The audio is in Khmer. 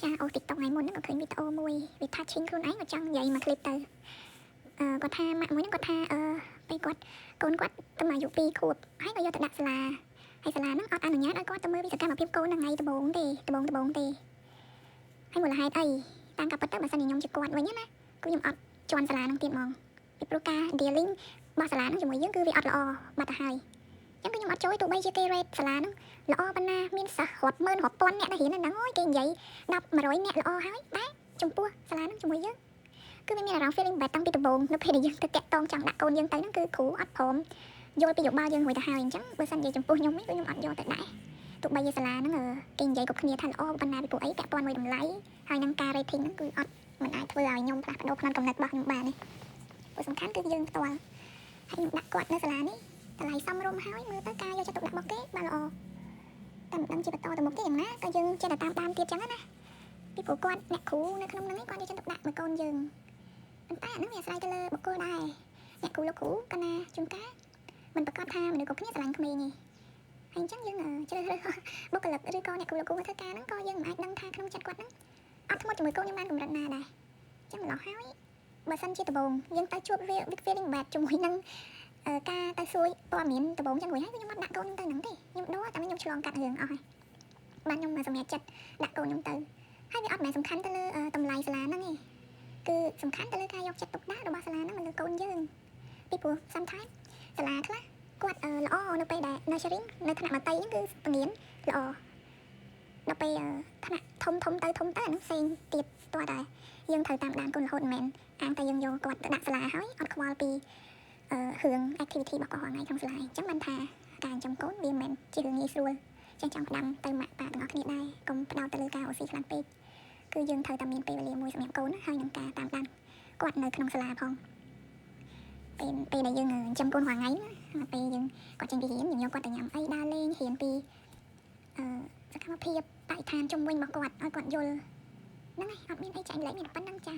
Cha ô TikTok ngày muôn nó có video mùi vì tha chínhខ្លួនឯងក៏ចង់និយាយមួយ clip ទៅគាត់ថាម៉ាក់មួយហ្នឹងគាត់ថាពេលគាត់កូនគាត់ទៅមកអាយុ2 ខួបហើយក៏យកទៅដាក់សាលាហើយសាលាហ្នឹងអត់អនុញ្ញាតឲ្យគាត់ទៅមើលវិសកម្មភាពកូនថ្ងៃដំបូងទេហើយមូលហេតុអីតាមការពិតទៅបើសិនជាខ្ញុំជាគាត់វិញណាគឺខ្ញុំអត់ជន់សាលាហ្នឹងទៀតហ្មងពីព្រោះការ dealing របស់សាលាហ្នឹងជាមួយយើងគឺវាអត់ល្អបាត់ទៅហើយអញ្ចឹងគឺខ្ញុំអត់ចូលទោះបីជាគេ rate សាលាហ្នឹងល្អប៉ុណ្ណាមានសិស្សរាប់ម៉ឺនរាប់ពាន់អ្នកទៅរៀនហ្នឹងអូយគេនិយាយ10 100អ្នកល្អហើយតែចំពោះសាលាហ្នឹងជាមួយយើងគឺវាមានអារម្មណ៍ feeling bad តាំងពីដំបូងនៅពេលដែលយើងទៅតាក់តងចង់ដាក់កូនយើងទៅហ្នឹងគឺគ្រូអត់ព្រមយល់ពីយោបល់យើងមួយទៅហើយអញ្ចឹងបើសិនជាចំពោះខ្ញុំវិញគឺខ្ញុំអត់យកទៅដាក់ទោះបីជាសាលាហ្នឹងគេនិយាយគ្រប់គ្នាថាល្អប៉ុណ្ណាពីព្រោះអីពាក់ព័ន្ធមួយតម្លៃហើយនឹងការ rating ហ្នឹងគឺអត់មិនអាចធ្វើឲ្យខ្ញុំផ្លាស់ប្ដូរផ្នត់កំណត់របស់ខ្ញុំបានទេព្រោះសំខាន់គឺយើងផ្ទាល់ហើយខ្ញុំដាក់គាត់នៅសាលានេះតម្លៃសមរម្យហើយមើលទៅការយកចិត្តទុកដាក់របស់គេបានល្អតែមិនដឹងជាបន្តទៅមុខទេយ៉ាងណាក៏យើងចេះតែតាមដានទៀតចឹងណាពីព្រោះគាត់អ្នកគ្រូនៅក្នុងហ្នឹងគាត់យកចិត្តទុកដាក់មួយកូនយើងប៉ុន្តែអាហ្នឹងវាអាស្រ័យទៅលើបុគ្គលដែរអ្នកគ្រូលោកគ្រូកាលណាជួនកាលមិនប្រកាសថាមនុស្សគ្រប់គ្នាស្រឡាញ់ក្មេងទេហើយអញ្ចឹងយើងជ្រើសរើសបុគ្គលិកឬក៏អ្នកគ្រូលោកគ្រូមកធ្វើការហ្នឹងក៏យើងមិនអាចដឹងថាក្នុងចិត្តគាត់ហ្នឹងអត់ធ្មត់ជាមួយកូនយើងបានកម្រិតណាដែរអញ្ចឹងម្ល៉េះហើយបើសិនជាដំបូងយើងទៅជួបវា feeling bad ជាមួយនឹងការទៅសួរព័ត៌មានដំបូងចឹងរួចហើយខ្ញុំអត់ដាក់កូនខ្ញុំទៅហ្នឹងទេខ្ញុំដួលតែខ្ញុំឆ្លងកាត់រឿងអស់ហើយបានខ្ញុំមកសម្រេចចិត្តដាក់កូនខ្ញុំទៅហើយវាអត់មែនសំខាន់ទៅលើតម្លៃសាលាហ្នឹងទេគឺសំខាន់ទៅលើការយកចិត្តទុកដាក់របស់សាលាហ្នឹងមកលើកូនយើងពីព្រោះ sometimes សាលាខ្លះគាត់ល្អនៅពេលដែល nurturing នៅថ្នាក់មត្តេយ្យហ្នឹងគឺបង្រៀនល្អនៅពេលថ្នាក់ធំទៅអាហ្នឹងផ្សេងទៀតតោះតែយើងត្រូវតាមដានគុណរហូតមិនមែនអាងតែយើងយកគាត់ទៅដាក់សាលាហើយអត់ខ្វល់ពីរឿង activity របស់គាត់ថ្ងៃក្នុងសាលាអញ្ចឹងបានថាការចិញ្ចឹមកូនវាមិនមែនជារឿងងាយស្រួលចឹងចង់ផ្ដាំទៅម៉ាក់ប៉ាទាំងអស់គ្នាដែរកុំផ្ដោតទៅលើការអូសីខ្លាំងពេកគឺយើងត្រូវតែមានពេលវេលាមួយសម្រាប់កូនហើយនឹងការតាមដានគាត់នៅក្នុងសាលាផងពេលដែលយើងចិញ្ចឹមកូនរាល់ថ្ងៃណាពេលយើងគាត់ចេញពីរៀនយើងយកគាត់ទៅញ៉ាំអីដើរលេងរៀនពីសកម្មភាពបរិស្ថានជុំវិញរបស់គាត់ឲ្យគាត់យល់ហ្នឹងហើយអត់មានអីចាញ់លែងមានប៉ុណ្្នឹងចា